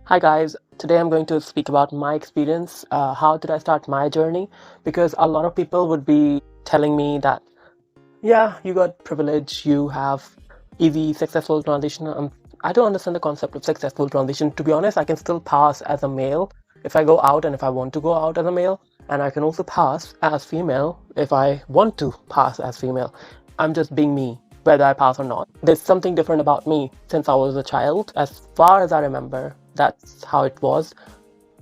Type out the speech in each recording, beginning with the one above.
Hi guys, today I'm going to speak about my experience. How did I start my journey? Because a lot of people would be telling me that, yeah, you got privilege, you have easy, successful transition. I don't understand the concept of successful transition. To be honest, I can still pass as a male if I go out and if I want to go out as a male, and I can also pass as female if I want to pass as female. I'm just being me, whether I pass or not. There's something different about me since I was a child. As far as I remember, that's how it was.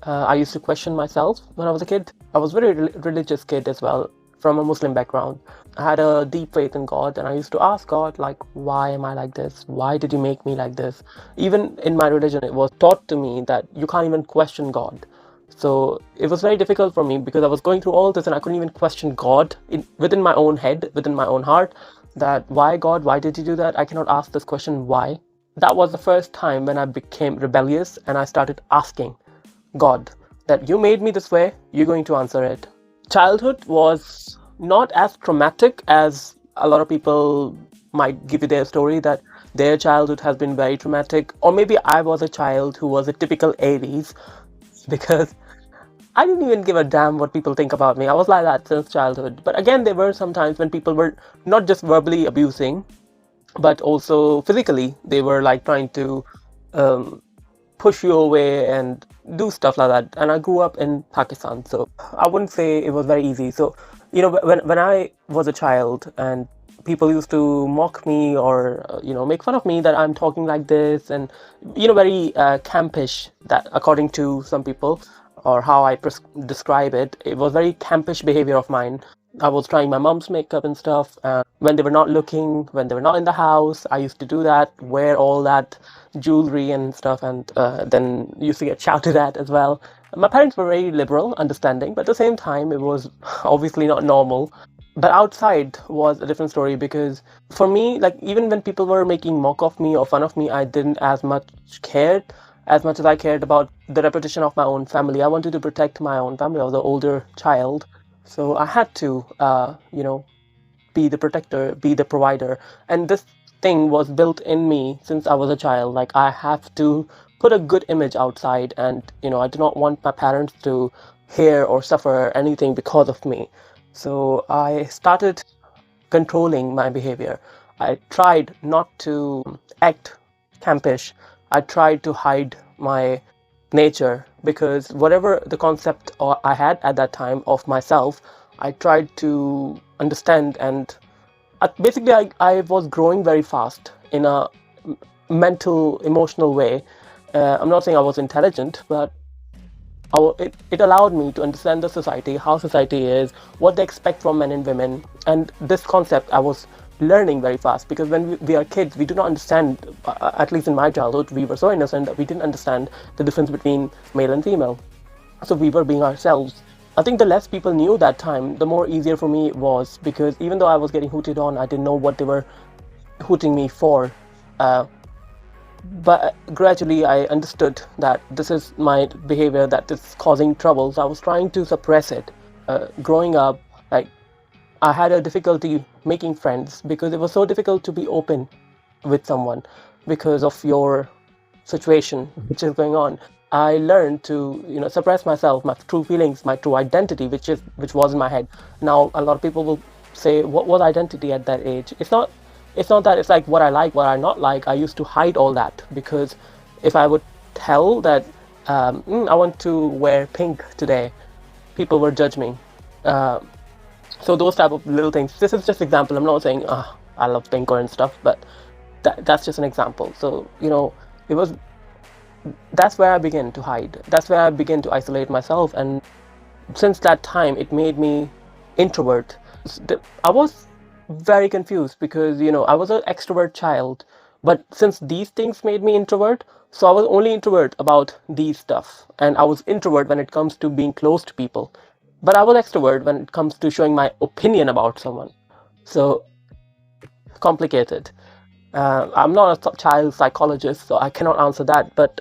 I used to question myself when I was a kid. I was a very religious kid as well, from a Muslim background. I had a deep faith in God, and I used to ask God, like, why am I like this? Why did you make me like this? Even in my religion, it was taught to me that you can't even question God. So it was very difficult for me because I was going through all this and I couldn't even question God within my own head, within my own heart, that why God, why did you do that? I cannot ask this question, why? That was the first time when I became rebellious and I started asking God that you made me this way, you're going to answer it. Childhood was not as traumatic as a lot of people might give you their story that their childhood has been very traumatic, or maybe I was a child who was a typical Aries because I didn't even give a damn what people think about me. I was like that since childhood. But again, there were some times when people were not just verbally abusing, but also physically. They were like trying to um, push you away and do stuff like that. And I grew up in Pakistan, so I wouldn't say it was very easy. So, when I was a child and people used to mock me or make fun of me that I'm talking like this and very campish, that according to some people, or how I describe it, it was very campish behavior of mine. I was trying my mom's makeup and stuff. When they were not looking, when they were not in the house, I used to do that, wear all that jewelry and stuff, and then used to get shouted at as well. My parents were very liberal, understanding, but at the same time, it was obviously not normal. But outside was a different story because for me, like even when people were making mock of me or fun of me, I didn't as much cared as much as I cared about the reputation of my own family. I wanted to protect my own family. I was an older child, so I had to, be the protector, be the provider. And this thing was built in me since I was a child. Like I have to put a good image outside, and I do not want my parents to hear or suffer anything because of me. So I started controlling my behavior. I tried not to act campish. I tried to hide my nature because whatever the concept I had at that time of myself, I tried to understand. And basically I was growing very fast in a mental, emotional way. I'm not saying I was intelligent, but it allowed me to understand the society, how society is, what they expect from men and women. And this concept I was learning very fast because when we are kids, we do not understand, at least in my childhood, we were so innocent that we didn't understand the difference between male and female. So we were being ourselves. I think the less people knew that time, the more easier for me it was because even though I was getting hooted on, I didn't know what they were hooting me for. Uh, but gradually I understood that this is my behavior that is causing troubles. I was trying to suppress it. Growing up, like I had a difficulty making friends because it was so difficult to be open with someone because of your situation which is going on. I learned to suppress myself, my true feelings, my true identity, which was in my head. Now a lot of people will say, what was identity at that age? It's not that. It's like what I like, what I not like. I used to hide all that because if I would tell that I want to wear pink today, people would judge me. uh, so those type of little things. This is just example. I'm not saying I love pink or and stuff, but that's just an example. So it was that's where I began to hide. That's where I began to isolate myself. And since that time, it made me introvert. I was very confused because, I was an extrovert child. But since these things made me introvert, so I was only introvert about these stuff. And I was introvert when it comes to being close to people. But I was extrovert when it comes to showing my opinion about someone. So complicated. I'm not a child psychologist, so I cannot answer that. But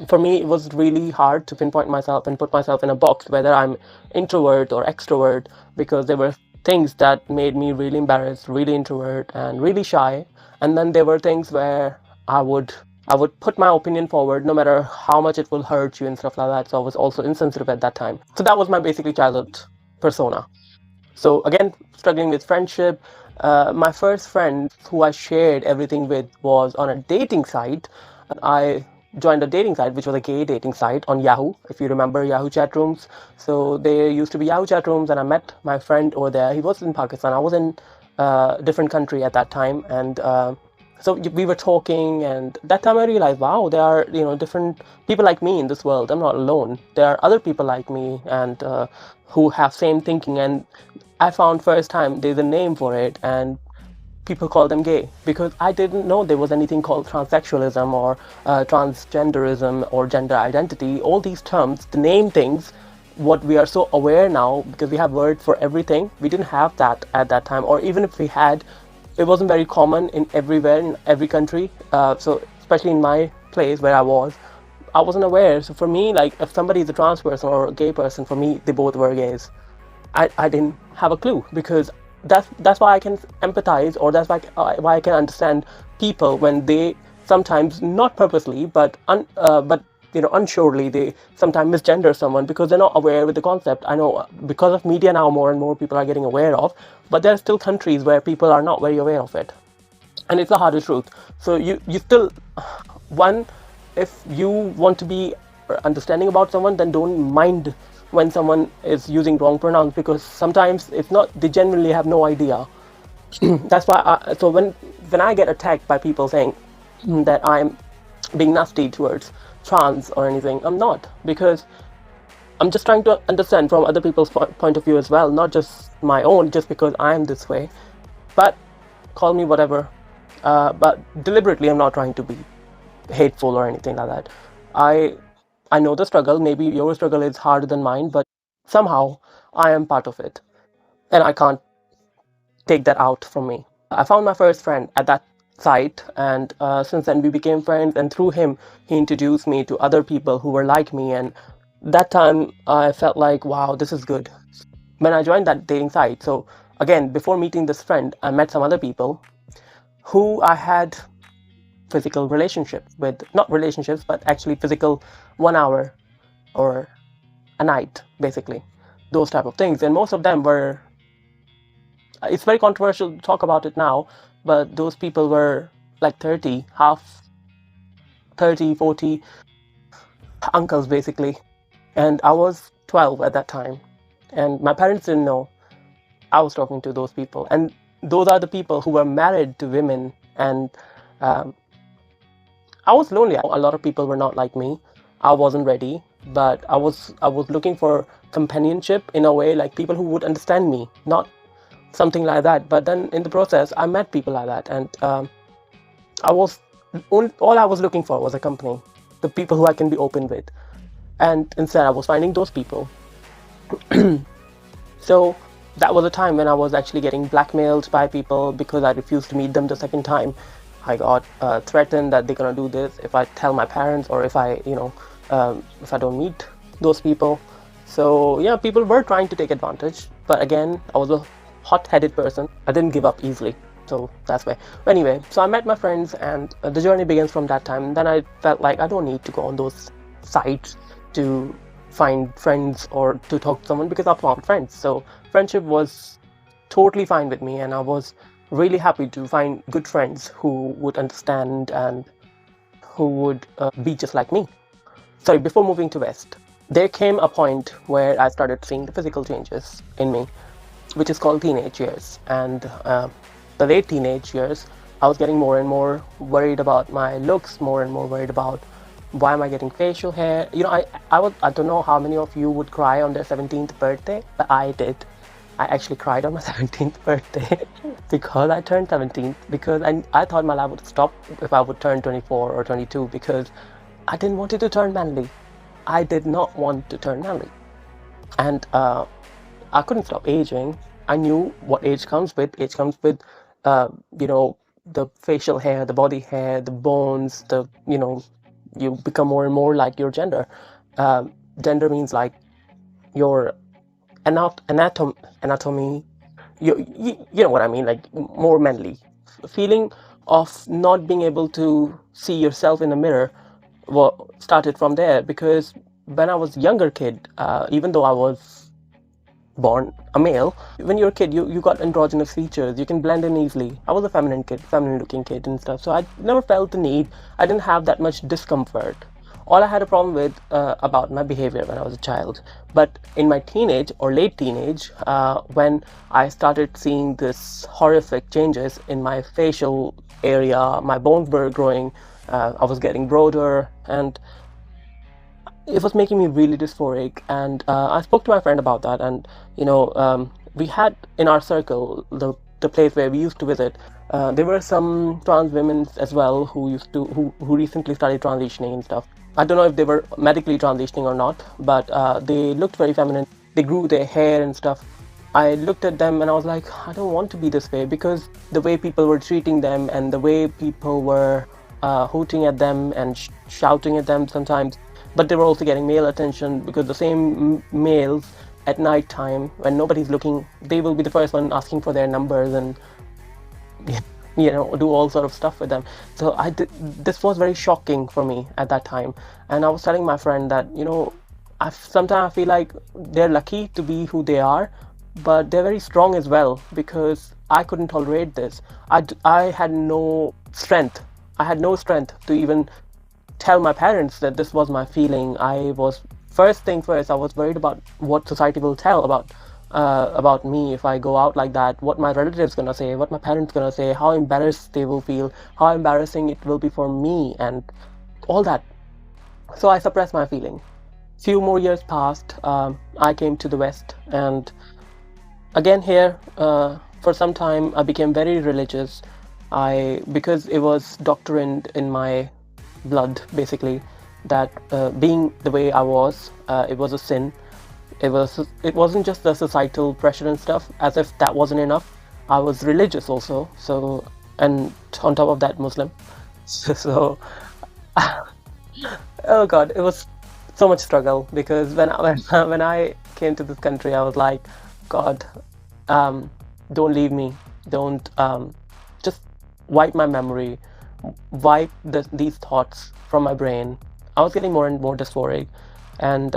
for me, it was really hard to pinpoint myself and put myself in a box, whether I'm introvert or extrovert, because there were things that made me really embarrassed, really introvert, and really shy. And then there were things where I would I would put my opinion forward no matter how much it will hurt you and stuff like that. So I was also insensitive at that time. So that was my basically childhood persona. So again, struggling with friendship. My first friend who I shared everything with was on a dating site. I joined a dating site, which was a gay dating site on Yahoo, if you remember Yahoo chat rooms. So there used to be Yahoo chat rooms, and I met my friend over there. He was in Pakistan. I was in a different country at that time, and so we were talking, and that time I realized, wow, there are different people like me in this world. I'm not alone. There are other people like me, and who have same thinking. And I found first time there's a name for it, and people call them gay, because I didn't know there was anything called transsexualism or transgenderism or gender identity. All these terms, the name things, what we are so aware now because we have word for everything. We didn't have that at that time, or even if we had, it wasn't very common in everywhere in every country. So especially in my place where I wasn't aware. So for me, like if somebody is a trans person or a gay person, for me they both were gays. I didn't have a clue, because that's why I can empathize, or that's why I can understand people when they sometimes, not purposely, but unsurely, they sometimes misgender someone because they're not aware with the concept. I know because of media now, more and more people are getting aware of, but there are still countries where people are not very aware of it, and it's the hardest truth. So you still, one, if you want to be understanding about someone, then don't mind when someone is using wrong pronouns, because sometimes it's not, they genuinely have no idea. That's why so when I get attacked by people saying that I'm being nasty towards trans or anything, I'm not, because I'm just trying to understand from other people's point of view as well, not just my own, just because I'm this way. But call me whatever, but deliberately I'm not trying to be hateful or anything like that. I know the struggle. Maybe your struggle is harder than mine, but somehow I am part of it, and I can't take that out from me. I found my first friend at that site, and since then we became friends. And through him, he introduced me to other people who were like me. And that time, I felt like, wow, this is good. When I joined that dating site, so again, before meeting this friend, I met some other people who I had physical relationships with, not relationships, but actually physical 1 hour or a night, basically, those type of things. And most of them were, it's very controversial to talk about it now, but those people were like 30, half 30, 40 uncles, basically. And I was 12 at that time. And my parents didn't know I was talking to those people. And those are the people who were married to women. And um, I was lonely. A lot of people were not like me. I wasn't ready, but I was looking for companionship in a way, like people who would understand me, not something like that. But then in the process, I met people like that, and I was all I was looking for was a company, the people who I can be open with, and instead I was finding those people. So that was a time when I was actually getting blackmailed by people because I refused to meet them the second time. I got threatened that they're gonna do this if I tell my parents, or if if I don't meet those people. So yeah, people were trying to take advantage. But again, I was a hot-headed person. I didn't give up easily. So that's why. But anyway, so I met my friends, and the journey begins from that time. And then I felt like I don't need to go on those sites to find friends or to talk to someone, because I found friends. So friendship was totally fine with me, and I was really happy to find good friends who would understand and who would be just like me. Sorry, before moving to West, there came a point where I started seeing the physical changes in me, which is called teenage years. And the late teenage years, I was getting more and more worried about my looks, more and more worried about why am I getting facial hair. I don't know how many of you would cry on their 17th birthday, but I did. I actually cried on my 17th birthday because I turned 17, because I thought my life would stop if I would turn 24 or 22, because I didn't want it to turn manly. I did not want to turn manly. And I couldn't stop aging. I knew what age comes with. Age comes with, the facial hair, the body hair, the bones, you become more and more like your gender. Gender means like your anatomy. You know what I mean, like more manly, feeling of not being able to see yourself in the mirror started from there. Because when I was younger kid, even though I was born a male, when you're a kid, you got androgynous features. You can blend in easily. I was a feminine kid, feminine looking kid and stuff. So I never felt the need. I didn't have that much discomfort. All I had a problem with about my behavior when I was a child. But in my teenage or late teenage, when I started seeing this horrific changes in my facial area, my bones were growing, I was getting broader, and it was making me really dysphoric. And I spoke to my friend about that, and we had in our circle, the place where we used to visit, there were some trans women as well who recently started transitioning and stuff. I don't know if they were medically transitioning or not, but they looked very feminine. They grew their hair and stuff. I looked at them and I was like, I don't want to be this way, because the way people were treating them and the way people were hooting at them and shouting at them sometimes. But they were also getting male attention, because the same males at night time, when nobody's looking, they will be the first one asking for their numbers and do all sort of stuff with them. So this was very shocking for me at that time. And I was telling my friend that sometimes I feel like they're lucky to be who they are, but they're very strong as well, because I couldn't tolerate this. I had no strength. I had no strength to even tell my parents that this was my feeling. I was, first thing first, I was worried about what society will tell about me if I go out like that, what my relatives gonna say, what my parents gonna say, how embarrassed they will feel, how embarrassing it will be for me, and all that. So I suppressed my feeling. Few more years passed. I came to the West, and again here, for some time I became very religious. Because it was doctrined in my blood, basically, that being the way I was, it was a sin. It wasn't just the societal pressure and stuff, as if that wasn't enough. I was religious also, so, and on top of that, Muslim. So, oh God, it was so much struggle, because when I came to this country, I was like, God, don't leave me, don't just wipe my memory, wipe these thoughts from my brain. I was getting more and more dysphoric, and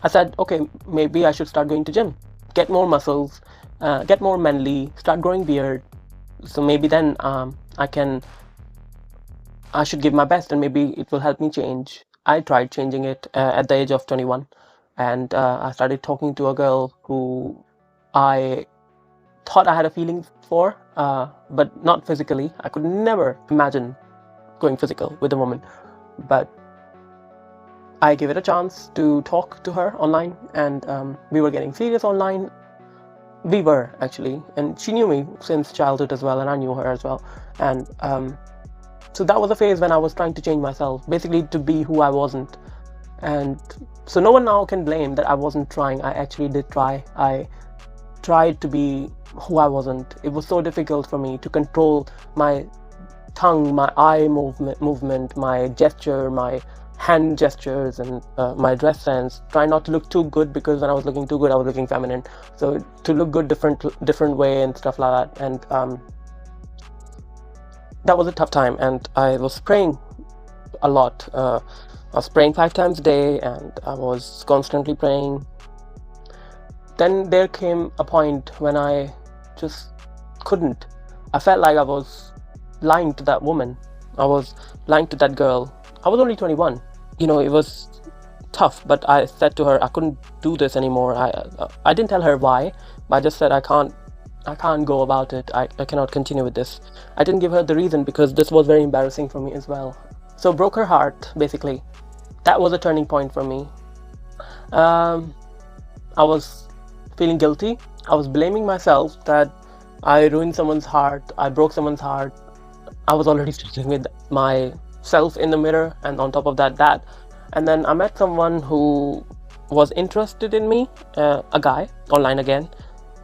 I said, okay, maybe I should start going to gym, get more muscles, get more manly, start growing beard. So maybe then I should give my best, and maybe it will help me change. I tried changing it at the age of 21, and I started talking to a girl who I thought I had a feeling for, but not physically. I could never imagine going physical with a woman, but I gave it a chance to talk to her online, and we were getting serious online. We were, actually, and she knew me since childhood as well, and I knew her as well. And so that was a phase when I was trying to change myself, basically to be who I wasn't. And so no one now can blame that I wasn't trying. I actually did try. I tried to be who I wasn't. It was so difficult for me to control my tongue, my eye movement, my gesture, my hand gestures, and my dress sense. Try not to look too good, because when I was looking too good, I was looking feminine. So to look good different way and stuff like that. And that was a tough time, and I was praying a lot. I was praying 5 times a day, and I was constantly praying. Then there came a point when I just couldn't. I felt like I was lying to that woman. I was lying to that girl. I was only 21. It was tough, but I said to her I couldn't do this anymore. I didn't tell her why, but I just said I can't go about it. I cannot continue with this. I didn't give her the reason, because this was very embarrassing for me as well. So broke her heart, basically. That was a turning point for me. I was feeling guilty. I was blaming myself that I ruined someone's heart. I broke someone's heart. I was already struggling with myself in the mirror, and on top of that. And then I met someone who was interested in me, a guy, online again,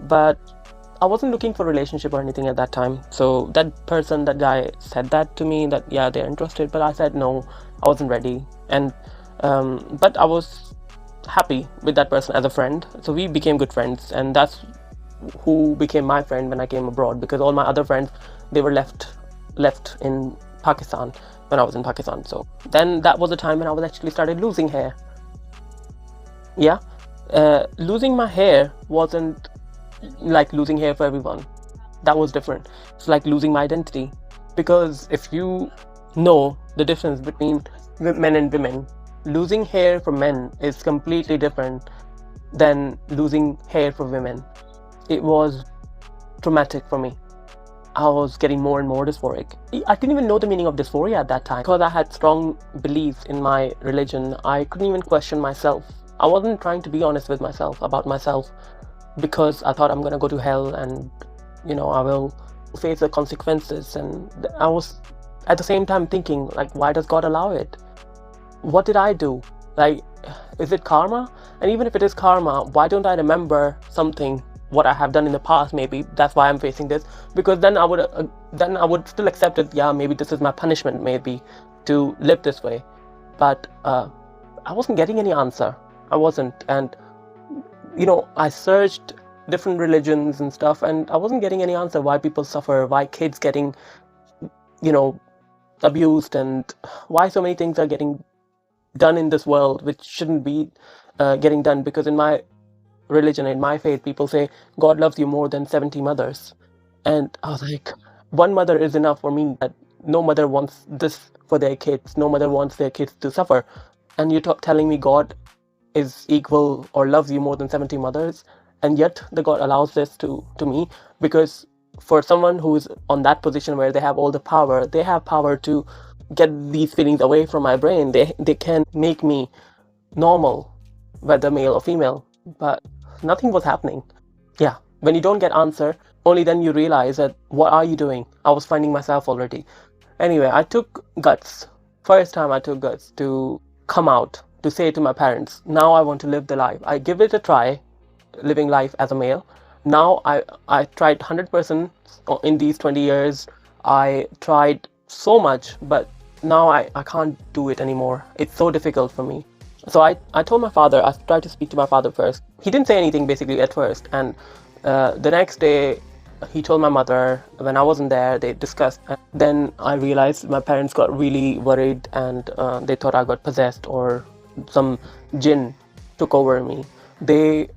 but I wasn't looking for a relationship or anything at that time. So that guy said that to me, that yeah, they're interested, but I said no, I wasn't ready. And but I was happy with that person as a friend, so we became good friends, and that's who became my friend when I came abroad, because all my other friends, they were left left in Pakistan, when I was in Pakistan. So then that was the time when I was actually started losing hair. Yeah. Losing my hair wasn't like losing hair for everyone. That was different. It's like losing my identity. Because if you know the difference between men and women, losing hair for men is completely different than losing hair for women. It was traumatic for me. I was getting more and more dysphoric. I didn't even know the meaning of dysphoria at that time. Because I had strong beliefs in my religion, I couldn't even question myself. I wasn't trying to be honest with myself about myself, because I thought I'm gonna go to hell and, I will face the consequences. And I was at the same time thinking, like, why does God allow it? What did I do? Like, is it karma? And even if it is karma, why don't I remember something, what I have done in the past? Maybe that's why I'm facing this, because then I would still accept it. Yeah, maybe this is my punishment, maybe, to live this way. But I wasn't getting any answer. I wasn't. And I searched different religions and stuff, and I wasn't getting any answer why people suffer, why kids getting, abused, and why so many things are getting done in this world which shouldn't be getting done. Because in my religion, in my faith, people say God loves you more than 70 mothers. And I was like, one mother is enough for me. That no mother wants this for their kids. No mother wants their kids to suffer. And you're telling me God is equal or loves you more than 70 mothers, and yet the God allows this to me. Because for someone who is on that position where they have all the power, they have power to get these feelings away from my brain. They can make me normal, whether male or female. But nothing was happening. Yeah, when you don't get answer, only then you realize that what are you doing? I was finding myself already. Anyway, I took guts. First time I took guts to come out, to say to my parents, now I want to live the life. I give it a try, living life as a male. Now I tried 100% in these 20 years. I tried so much, but now I can't do it anymore. It's so difficult for me. So I told my father, I tried to speak to my father first. He didn't say anything basically at first. And the next day, he told my mother. When I wasn't there, they discussed. And then I realized my parents got really worried, and they thought I got possessed or some jinn took over me. They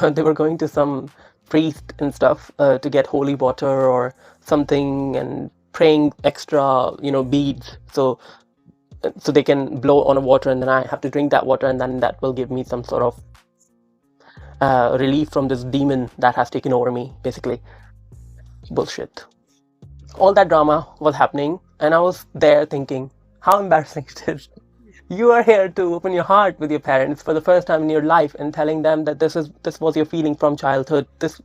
they were going to some priest and stuff to get holy water or something, and praying extra, beads. So they can blow on a water, and then I have to drink that water, and then that will give me some sort of relief from this demon that has taken over me, basically. Bullshit. All that drama was happening, and I was there thinking, how embarrassing it is. You are here to open your heart with your parents for the first time in your life, and telling them that this was your feeling from childhood. This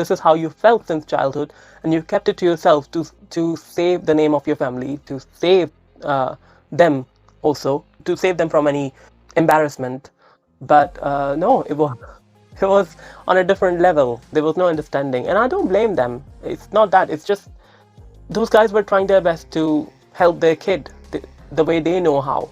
is how you felt since childhood, and you kept it to yourself to save the name of your family, to save them also, to save them from any embarrassment. But no, it was on a different level. There was no understanding, and I don't blame them. It's not that. It's just those guys were trying their best to help their kid the way they know how.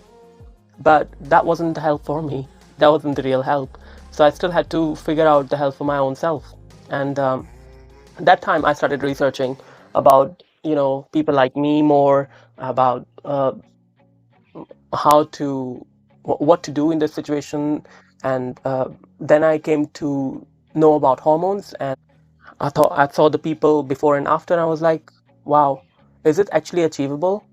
But that wasn't the help for me. That wasn't the real help. So I still had to figure out the help for my own self. And that time I started researching about, people like me more, about what to do in this situation. And then I came to know about hormones, and I saw the people before and after, and I was like, wow, is it actually achievable?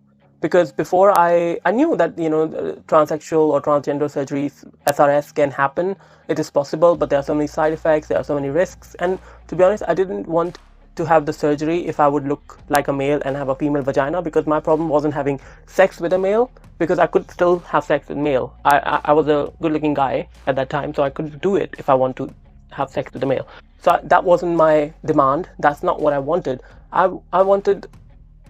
Because before I knew that, transsexual or transgender surgeries, SRS, can happen. It is possible, but there are so many side effects, there are so many risks. And to be honest, I didn't want to have the surgery if I would look like a male and have a female vagina, because my problem wasn't having sex with a male, because I could still have sex with male. I was a good-looking guy at that time, so I could do it if I want to have sex with a male. So that wasn't my demand. That's not what I wanted. I wanted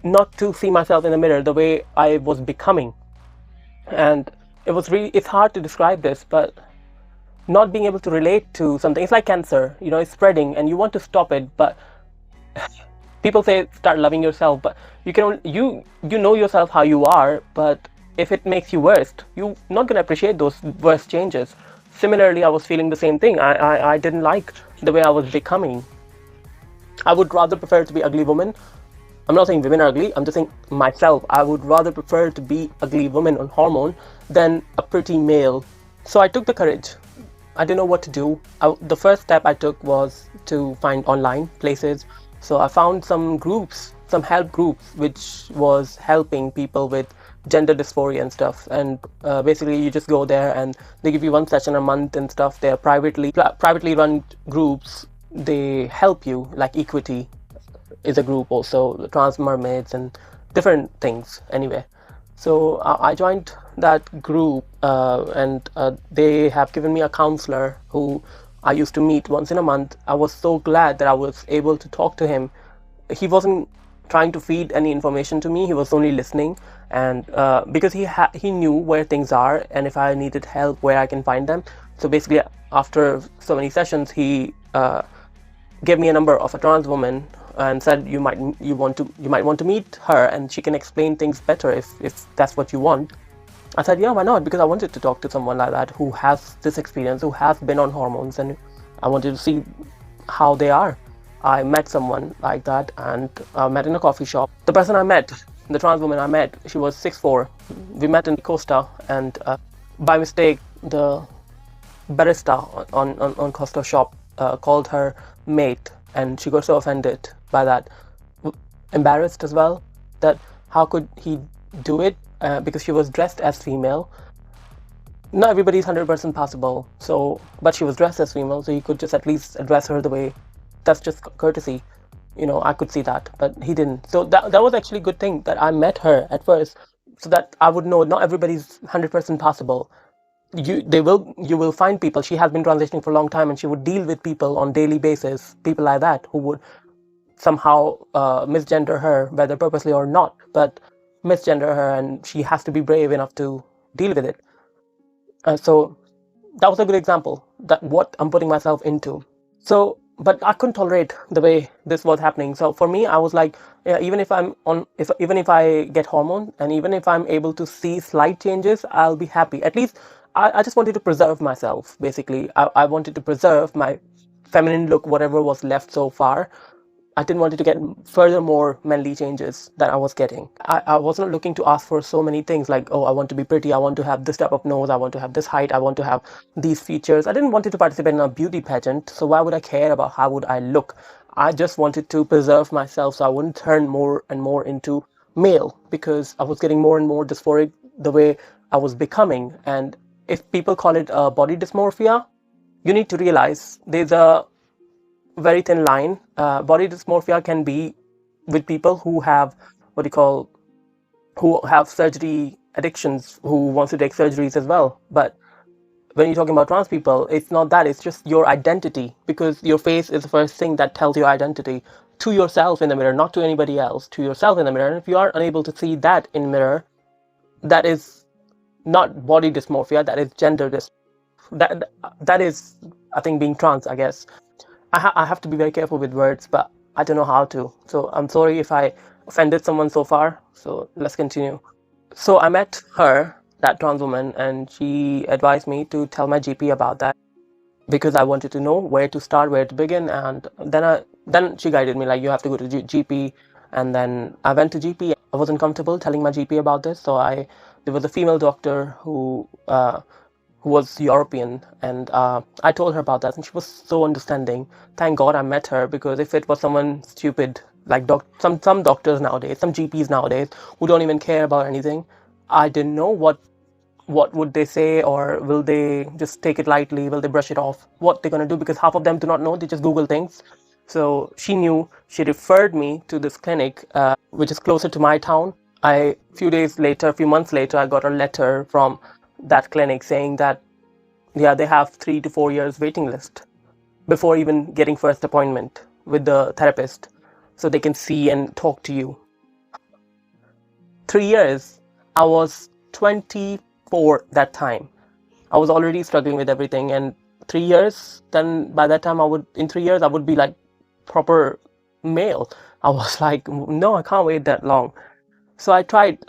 not to see myself in the mirror the way I was becoming. And it's hard to describe this, but not being able to relate to something, it's like cancer, it's spreading and you want to stop it, but people say start loving yourself, but you know yourself how you are, but if it makes you worse, you're not going to appreciate those worse changes. Similarly, I was feeling the same thing. I didn't like the way I was becoming. I would rather prefer to be ugly woman I'm not saying women are ugly, I'm just saying myself, I would rather prefer to be ugly woman on hormone than a pretty male. So I took the courage. I didn't know what to do. The first step I took was to find online places. So I found some groups, some help groups, which was helping people with gender dysphoria and stuff. And basically, you just go there and they give you one session a month and stuff. They're privately run groups. They help you, like Equity is a group also, the trans mermaids and different things anyway. So I joined that group, and they have given me a counselor who I used to meet once in a month. I was so glad that I was able to talk to him. He wasn't trying to feed any information to me, he was only listening. And because he knew where things are and if I needed help, where I can find them. So basically, after so many sessions, he gave me a number of a trans woman and said you might want to meet her and she can explain things better if that's what you want. I said, yeah, why not? Because I wanted to talk to someone like that who has this experience, who has been on hormones, and I wanted to see how they are. I met someone like that, and I met in a coffee shop. The person I met, the trans woman I met, she was 6'4". We met in Costa, and by mistake, the barista on Costa shop called her mate, and she got so offended by that, embarrassed as well, that how could he do it, because she was dressed as female. Not everybody's 100% possible, so, but she was dressed as female, so he could just at least address her the way, that's just courtesy. I could see that, but he didn't. So that was actually a good thing that I met her at first, so that I would know not everybody's 100% possible. You will find people. She has been transitioning for a long time, and she would deal with people on daily basis, people like that who would somehow misgender her, whether purposely or not, but misgender her, and she has to be brave enough to deal with it. So that was a good example that what I'm putting myself into. So, but I couldn't tolerate the way this was happening. So for me, I was like, yeah, even if I get hormones, and even if I'm able to see slight changes, I'll be happy. At least I just wanted to preserve myself. Basically, I wanted to preserve my feminine look, whatever was left so far. I didn't want to get further more manly changes that I was getting. I wasn't looking to ask for so many things like, oh, I want to be pretty, I want to have this type of nose, I want to have this height, I want to have these features. I didn't want to participate in a beauty pageant, so why would I care about how would I look? I just wanted to preserve myself so I wouldn't turn more and more into male, because I was getting more and more dysphoric the way I was becoming. And if people call it body dysmorphia, you need to realize there's a very thin line. Body dysmorphia can be with people who have who have surgery addictions, who wants to take surgeries as well. But when you're talking about trans people, it's not that. It's just your identity, because your face is the first thing that tells your identity to yourself in the mirror, not to anybody else, to yourself in the mirror. And if you are unable to see that in mirror, that is not body dysmorphia, that is gender dysmorphia. That is, I think, being trans, I guess. I have to be very careful with words, but I don't know how to. So I'm sorry if I offended someone so far. So let's continue. So I met her, that trans woman, and she advised me to tell my GP about that, because I wanted to know where to start, where to begin. And then she guided me, like, you have to go to GP. And then I went to GP. I wasn't comfortable telling my GP about this, so there was a female doctor who was European, and I told her about that, and she was so understanding. Thank God I met her, because if it was someone stupid, like some doctors nowadays, some GPs nowadays, who don't even care about anything, I didn't know what would they say, or will they just take it lightly, will they brush it off, what they're going to do, because half of them do not know, they just Google things. So she knew. She referred me to this clinic, which is closer to my town. A few months later, I got a letter from that clinic saying that, yeah, they have 3 to 4 years waiting list before even getting first appointment with the therapist, so they can see and talk to you. 3 years. I was 24 that time. I was already struggling with everything, and 3 years, then by that time in 3 years I would be like proper male. I was like, no, I can't wait that long. So I tried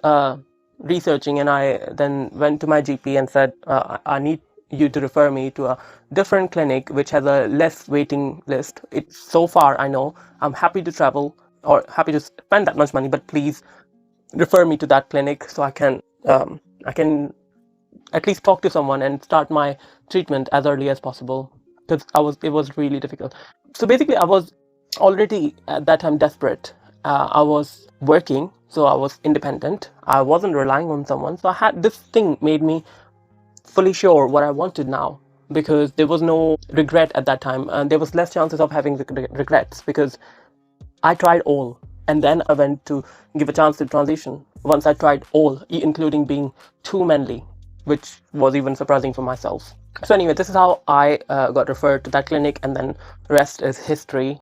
researching, and I then went to my GP and said, I need you to refer me to a different clinic which has a less waiting list. It's so far, I know. I'm happy to travel. or happy to spend that much money, but please refer me to that clinic so I can at least talk to someone and start my treatment as early as possible, because it was really difficult. So basically, I was already at that time desperate. I was working, so I was independent. I wasn't relying on someone, so I had this thing made me fully sure what I wanted now, because there was no regret at that time, and there was less chances of having regrets because I tried all, and then I went to give a chance to transition. Once I tried all, including being too manly, which was even surprising for myself. So anyway, this is how I got referred to that clinic, and then rest is history.